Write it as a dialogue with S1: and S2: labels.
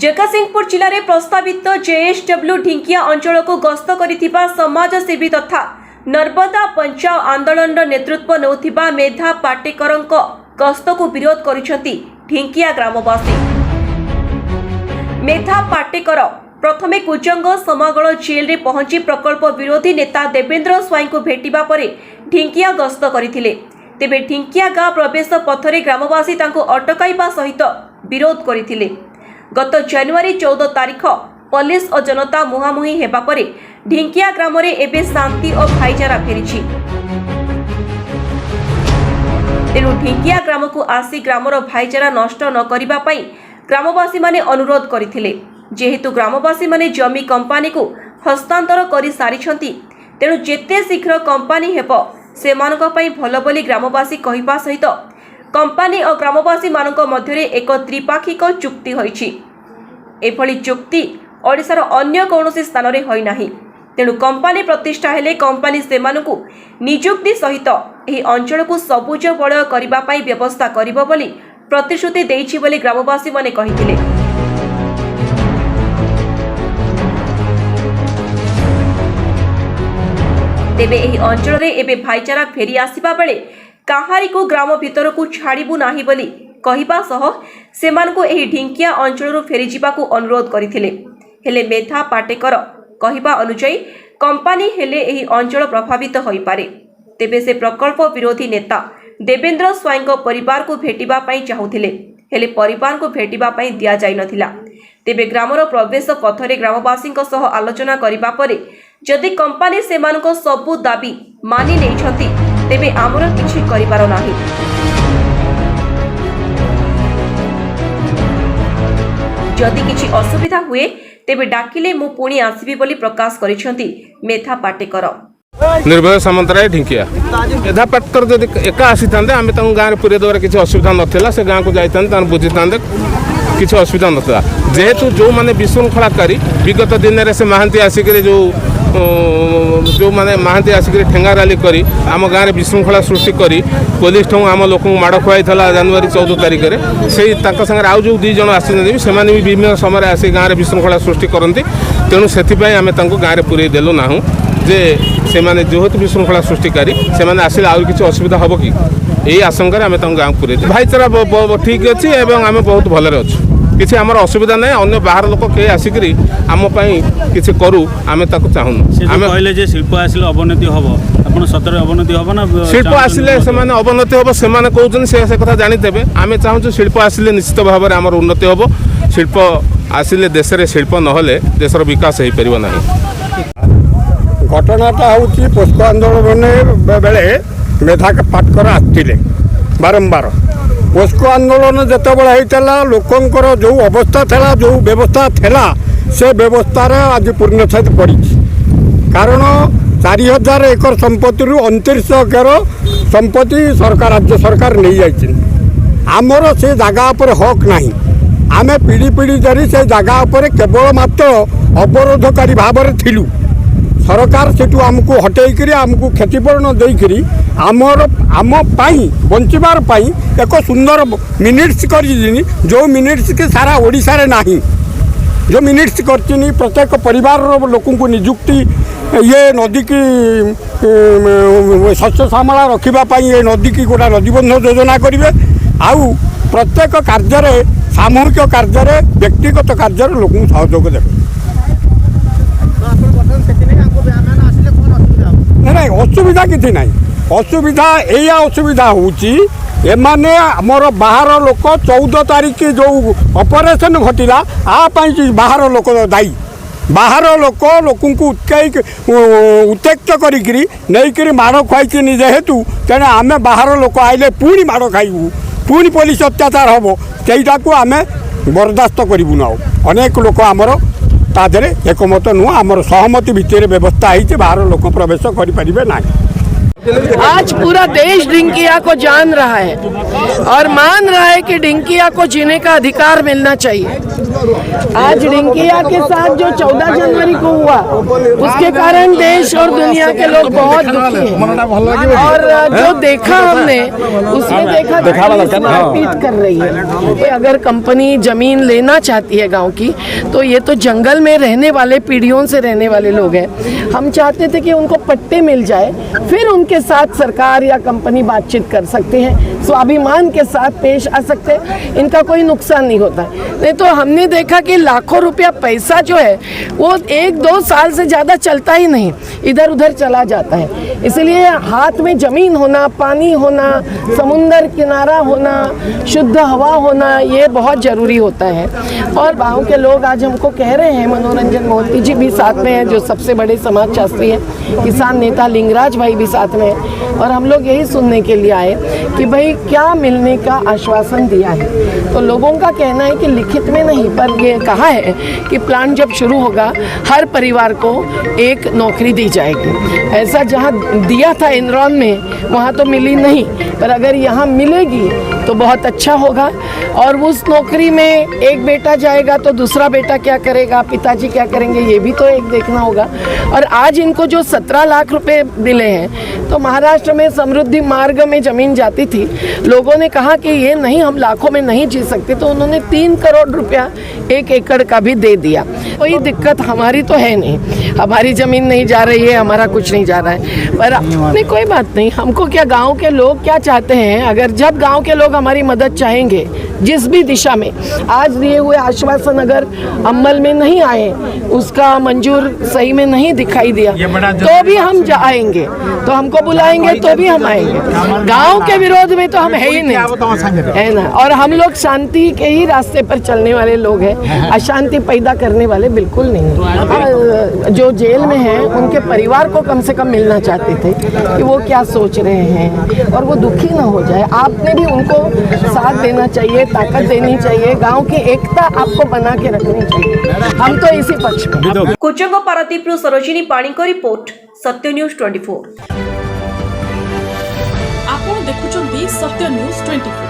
S1: जगतसिंहपुर जिले में प्रस्तावित जेएसडब्ल्यू ढिंकिया अंचल को गस्त करिथिबा समाजसेवी तथा नर्मदा बचाओ आंदोलन नेतृत्व नौथिबा मेधा पाटेकर गस्त को विरोध करिसेंती ढिंकिया ग्रामवासी। मेधा पाटेकर प्रथमे कुजंग समागल जेल रे पहुंची प्रकल्प विरोधी नेता देवेंद्र स्वाई को भेटिबा परे ढिंकिया गस्त करथिले। तेबे ढिंकिया गाँ प्रवेश पथरे ग्रामवासी तांको अटकाइबा सहित विरोध करथिले। गत जनवरी 14 तारीख पुलिस और जनता मुहांमुही हेबा परे ढिंकिया ग्राम रे एबे शांति और भाईचारा फेरिछि। तेणु ढिंकिया ग्राम को आसी ग्रामर भाईचारा नष्ट न करिबा पई ग्रामवासी माने अनुरोध करिथिले। जेहेतु ग्रामवासी माने जमी कंपनी को हस्तांतर करि सारिछंती तेणु जेते शीघ्र कंपनी हेबो सेमानक पई भलो बोली ग्रामवासी कहिबा सहित कंपनी और ग्रामवासी मानक मध्यरे एक त्रिपाक्षिक चुक्ति होइछि। एभली चुक्ति ओडिशार अन्य कौनसी स्थान रे होई नाही। तेणु कंपनी प्रतिष्ठा हेले कंपनी सेमानकु नियुक्ति सहित एही अंचल को सबुज बलय करिबा पई व्यवस्था करिबो बोली प्रतिश्रुति देइछि बोली ग्रामवासी माने कहिथिले। तेबे एही अंचल रे एबे भाईचारा फेरी आसीबा बेले काहारी को ग्राम भीतर को छाड़बू नाही बोली कहिबा सह सेमानकु एही ढिंकिया अंचल फेरी जिबाकू अनुरोध करिथिले। हेले मेधा पाटेकर कहिबा अनुसार कंपनी हेले एही अंचल प्रभावित होई पारे। तेबे से प्रकल्प विरोधी नेता देवेंद्र स्वाई परिवार को भेटिबा पई चाहुथिले हेले परिवार को भेटिबा पई दिया जाई नथिला। तेबे ग्रामर प्रवेश पथरे ग्रामवासी सह आलोचना करिबा परे जदि कंपनी सेमानको सबु दाबी मानि नेछथि तेबे आमर किछि करिबार नाही। जदि किछि असुविधा हुए तेबे डाकिले मु पुणी आसीबी बोली प्रकाश करिसेंती मेधा पाटेकर।
S2: निर्भय सामंतराय ढिंकिया मेधा पाटेकर जदि एका आसी थांदे आमे तांको गाँ रे पुरे दबार किछि असुविधा नथिला। से गाँ को जाई थांदे तान बुझी थांदे किछि असुविधा नथिला। जेहेतु जो माने विशृंखलाकारी विगत दिन रे से महांती आसिक जो माने महांती आसिक ठेंगा रैली करी आम गाँव में विशृंखला सृष्टि करी पुलिस ठूँ आम लोक माड़ खुआई जनवरी 14 तारिख में से सागर आउ जो दुई जन आसी से विभिन्न समय आसी गाँव में विशृंखला सृष्टि करती। तेणु से गाँव में पूरे देलु ना जे से जेहेतु विशृंखला सृष्टिकारी से आसिले आउ कि असुविधा हम कि यही आशंका आम गाँव पूरे भाईचारा ठीक अच्छी और आम बहुत भलरे अच्छे किसी आमर असुविधा ना अन्य बाहर लोक कई आसिक आम किसी करूँ आम चाहूँ आम
S3: कहले जे शिल्प आसिले अवनति हम आप सतर अवनति हम ना
S2: शिल्प आसिले अवनति हम से कहते से कथा जानीते आम चाहूँ शिल्प आसिले निश्चित भाव में आमर उन्नति हम। शिल्प आसिले देश में शिल्प नहले देशर विकास हो पार ना।
S4: घटनाटा हूँ पोस्को आंदोलन बेले मेधा पाटकर आसते बारंबार पोस्को आंदोलन जितेबाला होता लोकंर जो अवस्था था जो व्यवस्था था से व्यवस्था आज पूर्णछेद पड़ी। कारण 4000 एकर संपत्ति 29 एकर संपत्ति सरकार राज्य सरकार नहीं जाइए। आमर से जगह पर हक नहीं। आमे पीढ़ी पीढ़ी धरी से जगह पर केवल मात्र अवरोधकारी भाव में थिलु। सरकार सेठू आमको हटेकरी आमको क्षतिपूरण देकरी आमर आम पाई बंचबार पाई एक सुंदर मिनिट्स कर जो मिनिट्स के सारा ओडिशा रे नाही जो मिनिट्स कर प्रत्येक परिवार लोक को नियुक्ति ये नदी की शस्य श्यामला रखापी ये नदी की गोटा नदीबंध योजना करेंगे आउ प्रत्येक कार्य सामूहिक कार्य व्यक्तिगत कार्य लोक सहयोग देवे। नहीं असुविधा किसी ना असुविधा या असुविधा होने आमर बाहर लोक 14 तारीख जो ऑपरेशन घटिला आपाई बाहर लोक दायी। बाहर लोक उत्तेक्त करी माड़ खुआई जेहेतु तेना आम बाहर लोक आइले पुणी माड़ खाइबू पुणी पुलिस अत्याचार हम सहीटा को आम बर्दास्त करूँ ना। अनेक लोक आमर तादरे एकमत नुह आमर सहमति भितर व्यवस्था है बाहर लोक प्रवेश करें ना।
S5: आज पूरा देश ढिंकिया को जान रहा है और मान रहा है कि ढिंकिया को जीने का अधिकार मिलना चाहिए। आज ढिंकिया के साथ जो 14 जनवरी को हुआ उसके कारण देश और दुनिया के लोग बहुत दुखी हैं और जो देखा हमने उसमें देखा कि पुलिस मारपीट कर रही है कि अगर कंपनी जमीन लेना चाहती है गांव की तो ये तो जंगल में रहने वाले पीढ़ियों से रहने वाले लोग हैं। हम चाहते थे कि उनको पट्टे मिल जाए फिर उनके साथ सरकार या कंपनी बातचीत कर सकते हैं, स्वाभिमान के साथ पेश आ सकते हैं, इनका कोई नुकसान नहीं होता। नहीं तो हमने देखा कि लाखों रुपया पैसा जो है वो 1-2 साल से ज़्यादा चलता ही नहीं, इधर उधर चला जाता है। इसलिए हाथ में ज़मीन होना, पानी होना, समुंदर किनारा होना, शुद्ध हवा होना, ये बहुत ज़रूरी होता है। और गाँव के लोग आज हमको कह रहे हैं, मनोरंजन मोहंती जी भी साथ में हैं जो सबसे बड़े समाज शास्त्री हैं, किसान नेता लिंगराज भाई भी साथ में हैं, और हम लोग यही सुनने के लिए आए कि भाई क्या मिलने का आश्वासन दिया है। तो लोगों का कहना है कि लिखित में नहीं, पर ये कहा है कि प्लांट जब शुरू होगा हर परिवार को एक नौकरी दी जाएगी। ऐसा जहाँ दिया था एनरॉन में वहाँ तो मिली नहीं, पर अगर यहाँ मिलेगी तो बहुत अच्छा होगा। और उस नौकरी में एक बेटा जाएगा तो दूसरा बेटा क्या करेगा, पिताजी क्या करेंगे, ये भी तो एक देखना होगा। और आज इनको जो 17 लाख रुपए मिले हैं तो महाराष्ट्र में समृद्धि मार्ग में ज़मीन जाती थी, लोगों ने कहा कि ये नहीं, हम लाखों में नहीं जी सकते, तो उन्होंने 3 करोड़ रुपया 1 एकड़ का भी दे दिया। कोई दिक्कत हमारी तो है नहीं, हमारी ज़मीन नहीं जा रही है, हमारा कुछ नहीं जा रहा है, पर नहीं कोई बात नहीं। हमको क्या, गांव के लोग क्या चाहते हैं, अगर जब गांव के लोग हमारी मदद चाहेंगे जिस भी दिशा में, आज दिए हुए आश्वासन अगर अमल में नहीं आए, उसका मंजूर सही में नहीं दिखाई दिया तो भी हम आएंगे, तो हमको बुलाएंगे तो भी हम आएंगे। गांव के विरोध में तो हम है ही नहीं, है ना। और हम लोग शांति के ही रास्ते पर चलने वाले लोग हैं, अशांति पैदा करने वाले बिल्कुल नहीं। जो जेल में हैं उनके परिवार को कम से कम मिलना चाहते थे कि वो क्या सोच रहे हैं और वो दुखी ना हो जाए। आपने भी उनको साथ देना चाहिए, ताकत देनी चाहिए, गांव की एकता आपको बना के रखनी चाहिए। हम तो इसी पक्ष में।
S1: कोचंग पारादीपରୁ सरोजिनी पाणीଙ୍କ रिपोर्ट, सत्य न्यूज 24।
S6: आपण देखुचंदी सत्य न्यूज 24।